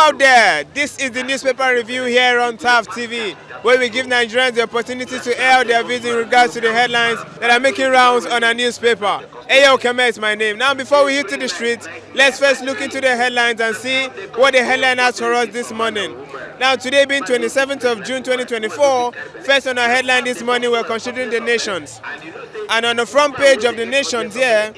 out there, this is the newspaper review here on TAF TV, where we give Nigerians the opportunity to air out their views in regards to the headlines that are making rounds on our newspaper. Ayo Keme is my name. Now before we hit to the streets, let's first look into the headlines and see what the headline has for us this morning. Now today being 27th of June 2024, first on our headline this morning we're considering the nations. And on the front page of the nations here,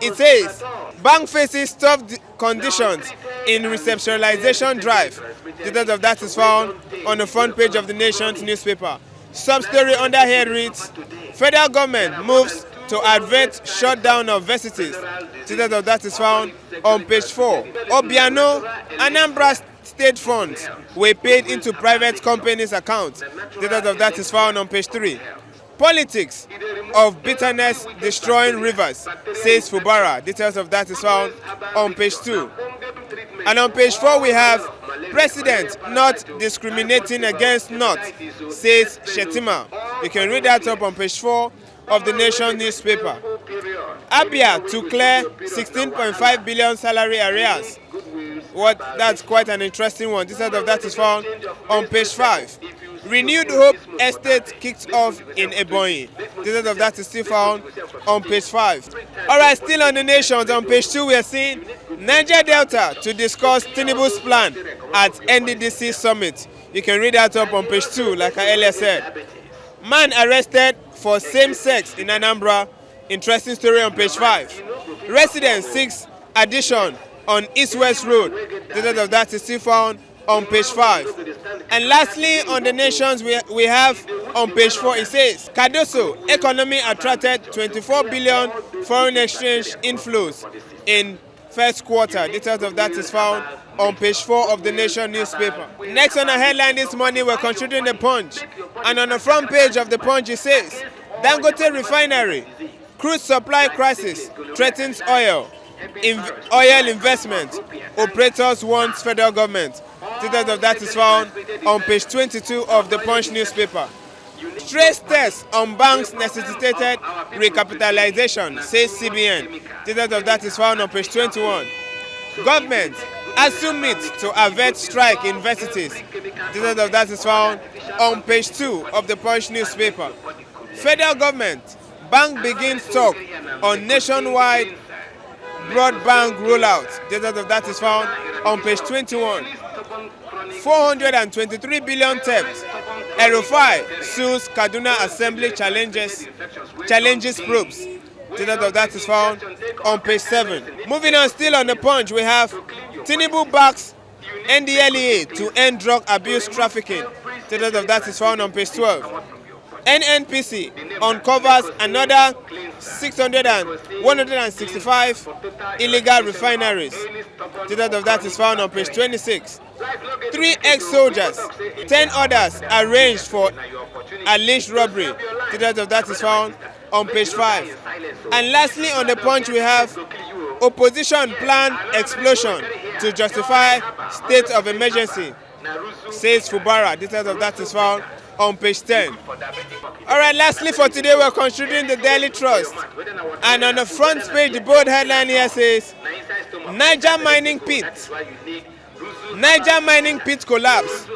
it says, bank faces tough conditions in receptualization drive. Details of that is found on the front page of the Nation's newspaper. Sub-story under here reads, federal government moves to Avert shutdown of Varsities. Details of that is found on page 4. Obiano, Anambra state funds were paid into private companies' accounts. Details of that is found on page 3. Politics of bitterness destroying rivers, says Fubara. Details of that is found on page 2. And on page 4 we have President not discriminating against North, says Shetima. You can read that up on page 4 of the Nation newspaper. Abia to clear 16.5 billion salary arrears. That's quite an interesting one. Details of that is found on page 5. Renewed Hope Estate kicked off in Ebonyi. Details of that is still found on page 5. Alright, still on the Nations, on page 2 we are seeing Niger Delta to discuss Tinubu's plan at NDDC summit. You can read that up on page 2, like I earlier said. Man arrested for same-sex in Anambra. Interesting story on page 5. Resident seeks addition on East-West Road. Details of that is still found on page 5. And lastly, on the Nations, we have on page 4, it says, Cardoso economy attracted 24 billion foreign exchange inflows in first quarter. Details of that is found on page 4 of the Nation newspaper. Next on the headline this morning, we're considering the Punch. And on the front page of the Punch, it says, Dangote refinery, crude supply crisis threatens oil. Oil investment, operators wants federal government. Details of that is found on page 22 of the Punch newspaper. Stress tests on banks necessitated recapitalization, says CBN. Details of that is found on page 21. Government, Asuu meet to avert strike in Varsities. Details of that is found on page 2 of the Punch newspaper. Federal government, bank begins talk on nationwide broadband rollout. Details of that is found on page 21. 423 billion theft. Erufai sues Kaduna Assembly challenges probes. Details of that is found on page 7. Moving on, still on the Punch, we have Tinubu backs NDLEA to end drug abuse trafficking. Details of that is found on page 12. NNPC uncovers another 165 illegal refineries. Details of that is found on page 26. 3 ex-soldiers, 10 others arranged for alleged robbery. Details of that is found on page 5. And lastly on the Punch we have opposition plan explosion to justify state of emergency, says Fubara. Details of that is found on page 10. Alright, lastly for today we're considering the Daily Trust. And on the front page the bold headline here says, Niger mining pit collapse.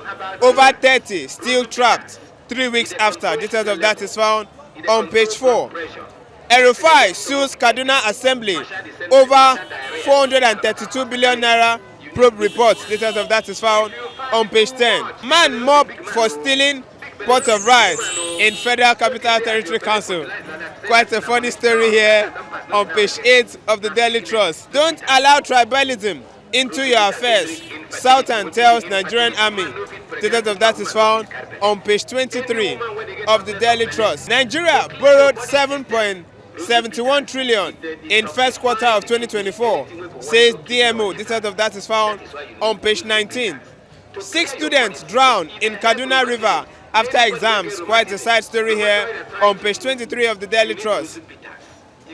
Over 30 still trapped 3 weeks after. Details of that is found on page 4. Erufai sues Kaduna Assembly over 432 billion naira probe reports. Details of that is found on page 10. Man mobbed for stealing pots of rice in Federal Capital Territory Council. Quite a funny story here on page 8 of the Daily Trust. Don't allow tribalism into your affairs, Southern tells Nigerian Army. Details of that is found on page 23 of the Daily Trust. Nigeria borrowed 7.71 trillion in first quarter of 2024, says DMO. Details of that is found on page 19. 6 students drowned in Kaduna River after exams. Quite a side story here on page 23 of the Daily Trust.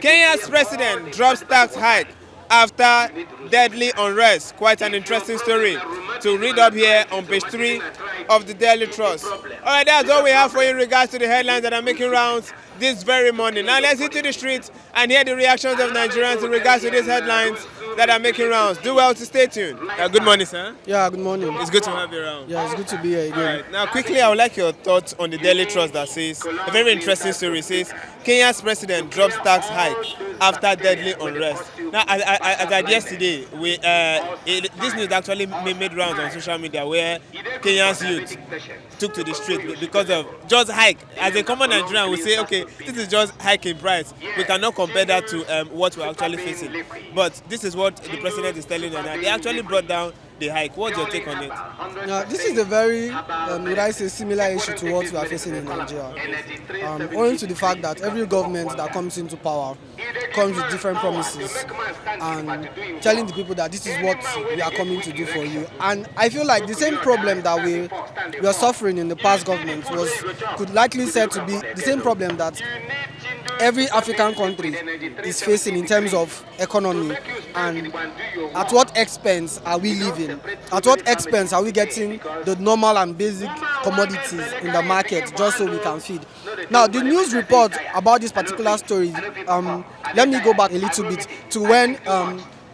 Kenya's president drops tax hike after deadly unrest. Quite an interesting story to read up here on page 3 of the Daily Trust. All right, that's all we have for you in regards to the headlines that are making rounds this very morning. Now let's hit to the streets and hear the reactions of Nigerians in regards to these headlines that are making rounds. Do well to stay tuned. Good morning, sir. Yeah, good morning. It's good to have you around. Yeah, it's good to be here again. All right. Now, quickly, I would like your thoughts on the Daily Trust that says, a very interesting story says, Kenya's president drops tax hike after deadly unrest. Now, as at yesterday, this news actually made rounds on social media where Kenya's youth took to the street because of just hike. As a common Nigerian, we say, okay, this is just hike in price. We cannot compare that to what we're actually facing. But this is what the president is telling us. They actually brought down the hike. What's your take on it? Now, this is a very, would I say, similar issue to what we are facing in Nigeria. Owing to the fact that every government that comes into power comes with different promises and telling the people that this is what we are coming to do for you. And I feel like the same problem that we are suffering in the past government could likely said to be the same problem that every African country is facing in terms of economy, and at what expense are we living? At what expense are we getting the normal and basic commodities in the market just so we can feed? Now, the news report about this particular story, let me go back a little bit to when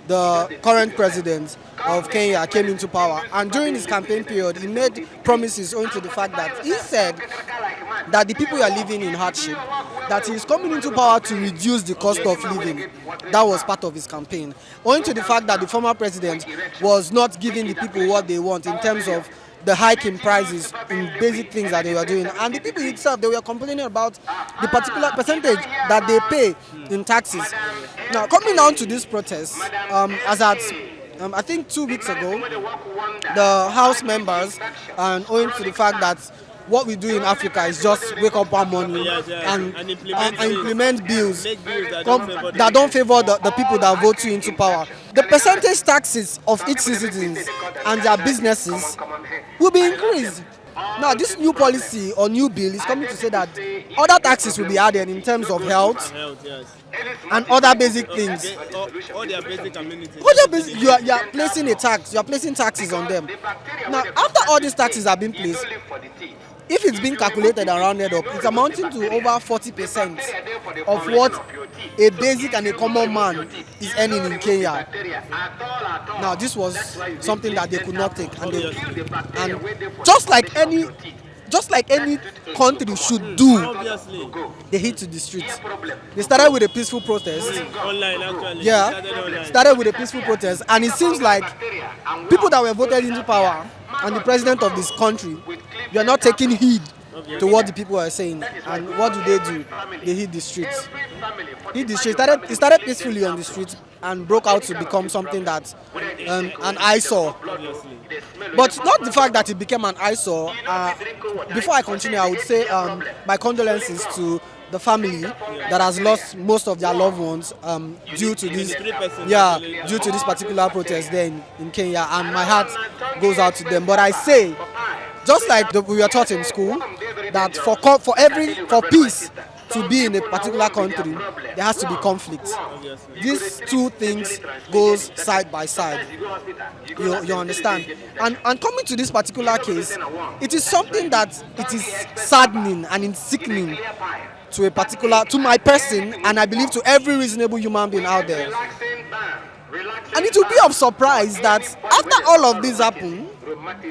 the current president of Kenya came into power, and during his campaign period he made promises owing to the fact that he said that the people are living in hardship, that he is coming into power to reduce the cost of living. That was part of his campaign, owing to the fact that the former president was not giving the people what they want in terms of the hike in prices in basic things that they were doing, and the people itself, they were complaining about the particular percentage that they pay in taxes. Now, coming down to this protest, as at I think 2 weeks ago, the House members, and owing to the fact that what we do in Africa is just wake up one morning and implement bills that don't favor the people that vote you into power. The percentage taxes of each citizens and their businesses will be increased. Now, this new policy or new bill is coming to say that other taxes will be added in terms of health and other basic things. All their basic amenities. You are placing a tax. You are placing taxes on them. Now, after all these taxes have been placed, if it's been calculated and rounded up, it's amounting to over 40% of what a basic and a common man is earning in Kenya. Now, this was something that they could not take, and just like any country should do, they hit to the streets. They started with a peaceful protest. Started with a peaceful protest, and it seems like people that were voted into power and the president of this country, they are not taking heed to what the people are saying. And what do? They hit the streets. It started peacefully on the streets and broke out to become something that an eyesore. But not the fact that it became an eyesore. Before I continue, I would say my condolences to the family that has lost most of their loved ones due to this particular protest there in Kenya, and my heart goes out to them. But I say, just like we were taught in school, that for peace to be in a particular country, there has to be conflict. These two things goes side by side. You understand? And coming to this particular case, it is something that it is saddening and it's sickening to my person, and I believe to every reasonable human being out there. And it will be of surprise that after all of this happened,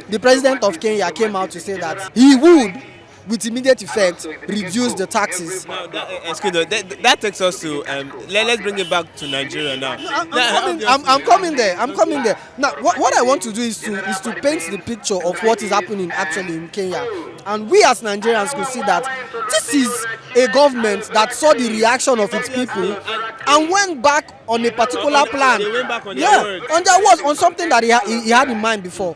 the president of Kenya came out to say that he would, with immediate effect, reduce the taxes. Now, that takes us to let's bring it back to Nigeria now. I'm coming there. Now, what I want to do is to paint the picture of what is happening actually in Kenya, and we as Nigerians could see that this is a government that saw the reaction of its people and went back on a particular plan. They went back on their words, on something that he had in mind before.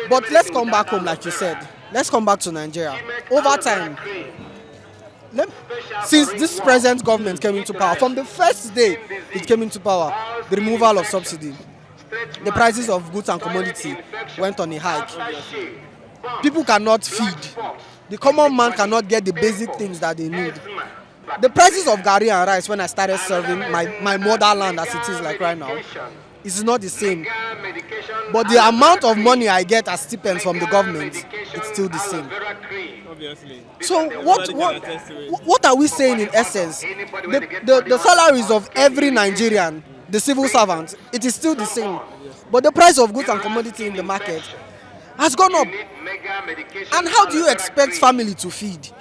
But let's come back home, like you said. Let's come back to Nigeria. Over time, since this present government came into power, from the first day it came into power, the removal of subsidy, the prices of goods and commodity went on a hike. People cannot feed. The common man cannot get the basic things that they need. The prices of garri and rice when I started serving my motherland as it is like right now, it's not the same. But the amount of money I get as stipends from the government, it's still the same. Obviously. So what are we saying in essence? The salaries of every Nigerian, the civil servant, it is still the same. But the price of goods and commodity in the market has gone up. And how do you expect family to feed?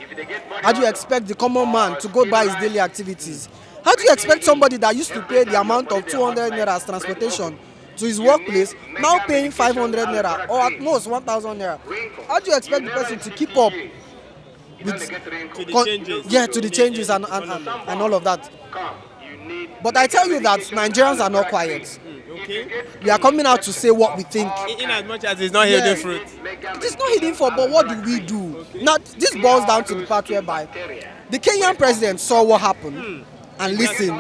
How do you expect the common man to go buy his daily activities? How do you expect somebody that used to pay the amount of 200 naira as transportation to his workplace now paying 500 naira or at most 1,000 naira? How do you expect the person to keep up with to the changes and all of that? But I tell you that Nigerians are not quiet. Okay. We are coming out to say what we think. In as much as it's not hidden fruit. It is not hidden for, but what do we do? Okay. Now, this boils down to the part whereby the Kenyan president saw what happened and listened,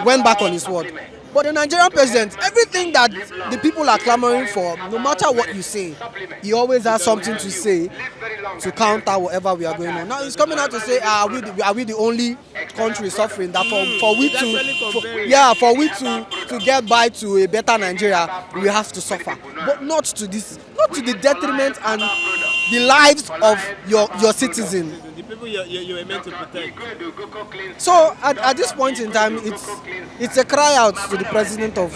went back on his word. But the Nigerian president, everything that the people are clamoring for, no matter what you say, he always has something to say to counter whatever we are going on. Now he's coming out to say, are we the only country suffering? That for we to get by to a better Nigeria, we have to suffer, but not to the detriment and the lives of your citizens. The people you are meant to protect. So at this point in time, it's a cry out to the president of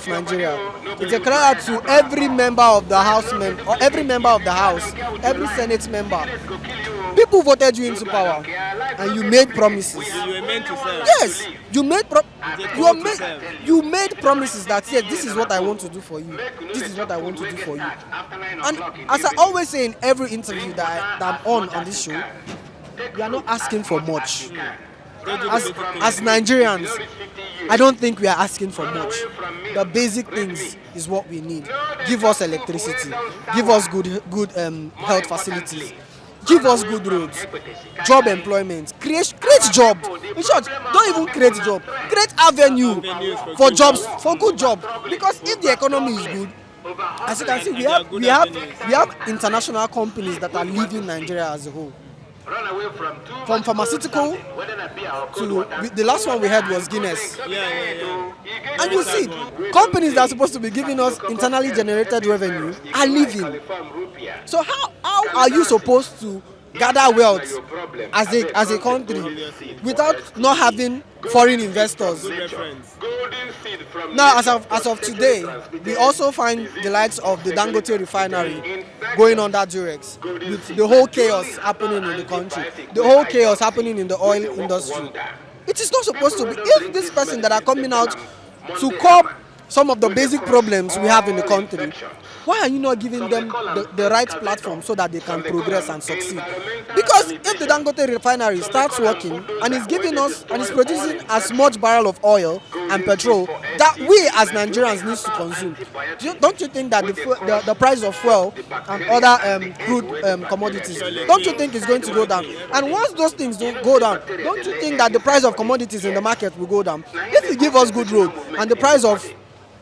Nigeria. It's a cry out to every member of the house, every Senate member. People voted you into power, and you made promises. You were meant to serve. Yes, you made promises that said, this is what I want to do for you. This is what I want to do for you. And as I always say in every interview that I'm on this show, we are not asking for much. As Nigerians, I don't think we are asking for much. The basic things is what we need. Give us electricity. Give us good health facilities. Give us good roads, job employment, create job. In short, don't even create job. Create avenue for jobs, for good job. Because if the economy is good, as you can see, we have international companies that are leaving Nigeria as a whole. From pharmaceutical to the last one we had was Guinness. And you see, companies that are supposed to be giving us internally generated revenue are leaving. So how are you supposed to gather wealth as a country without not having foreign investors? Now, as of today, we also find the likes of the Dangote refinery going under duress, with the whole chaos happening in the country, the whole chaos happening in the oil industry. It is not supposed to be. If this person that are coming out to curb some of the basic problems we have in the country, why are you not giving them the right platform so that they can progress and succeed? Because if the Dangote refinery starts working and is giving us and is producing as much barrel of oil and petrol that we as Nigerians need to consume, don't you think that the price of fuel and other crude commodities, don't you think it's going to go down? And once those things go down, don't you think that the price of commodities in the market will go down? If you give us good road and the price of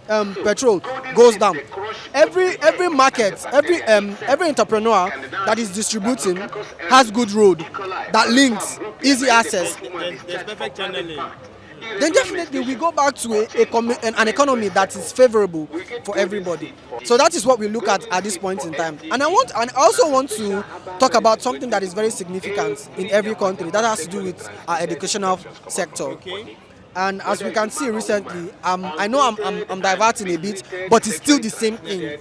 petrol goes down, every market, every entrepreneur that is distributing has good road that links, easy access, There's perfect channeling. then definitely we go back to an economy that is favorable for everybody. So that is what we look at this point in time. And I also want to talk about something that is very significant in every country that has to do with our educational sector. Okay. And as we can see recently, I know I'm diverting a bit, but it's still the same thing.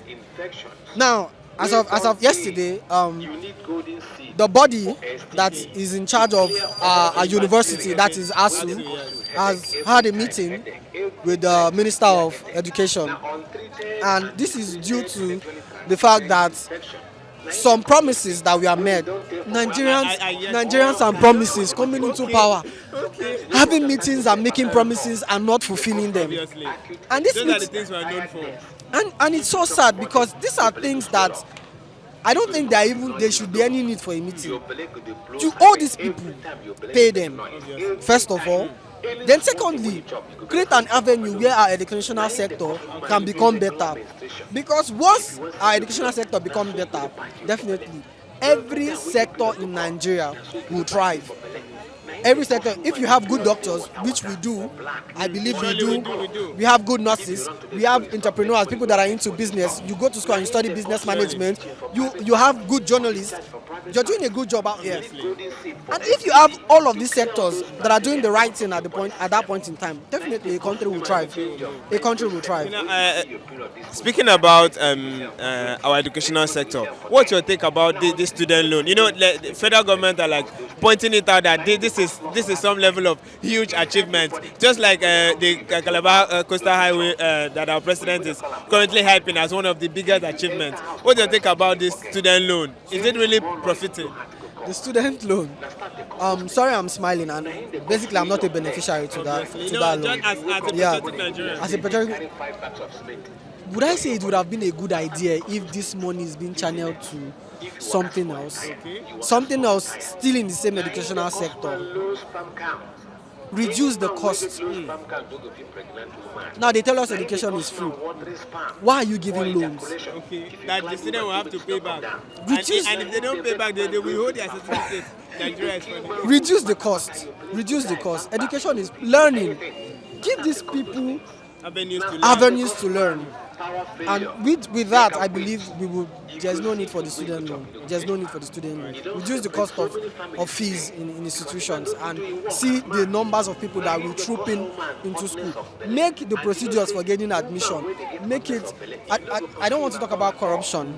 Now, as of yesterday, the body that is in charge of a university, that is Asuu, has had a meeting with the Minister of Education. And this is due to the fact that some promises that we have made, Nigerians and promises coming into power, having meetings and making promises and not fulfilling them. And those are the things we are known for. And it's so sad because these are things that I don't think there should be any need for a meeting. To all these people, pay them, first of all. Then secondly, create an avenue where our educational sector can become better. Because once our educational sector becomes better, definitely every sector in Nigeria will thrive. every sector, if you have good doctors, which we do, I believe we do, we have good nurses, we have entrepreneurs, people that are into business. You go to school and you study business management, you have good journalists. You're doing a good job out here. And if you have all of these sectors that are doing the right thing at that point in time, definitely a country will thrive. A country will thrive. Speaking about our educational sector, what's your take about the student loan? The federal government are like pointing it out that this is some level of huge achievement, just like the Calabar Coastal Highway that our president is currently hyping as one of the biggest achievements. What do you think about this student loan? Is it really profiting? The student loan. Sorry, I'm smiling, and basically I'm not a beneficiary to that loan. As a patriotic, would I say it would have been a good idea if this money is being channeled to something else? Something else still in the same educational sector. Reduce the cost. Now they tell us education is free. Why are you giving loans? That the student will have to pay back. And if they don't pay back, they will hold their certificate. Reduce the cost. Reduce the cost. Education is learning. Give these people avenues to learn. And with that, I believe there's no need for the student loan. There's no need for the student loan. Reduce the cost of fees in institutions and see the numbers of people that will troop into school. Make the procedures for getting admission. Make it. I don't want to talk about corruption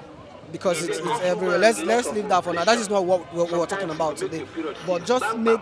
because it's everywhere. Let's leave that for now. That is not what we're talking about today. But just make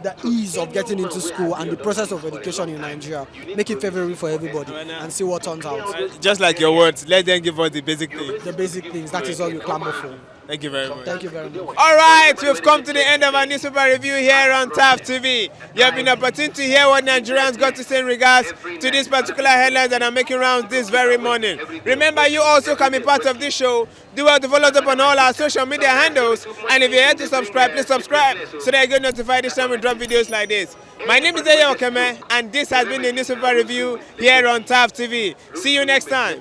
the ease of getting into school and the process of education in Nigeria, make it favorable for everybody and see what turns out. Just like your words, let them give us the basic things. The basic things, that is all you clamor for. Thank you very much. Thank you very much. All right, we've come to the end of our newspaper review here on TAF TV. You have been opportune to hear what Nigerians got to say in regards to these particular headlines that are making rounds this very morning. Remember, you also can be part of this show. Do well to follow us up on all our social media handles. And if you're here to subscribe, please subscribe so that you get notified each time we drop videos like this. My name is Okeme, and this has been the newspaper review here on TAF TV. See you next time.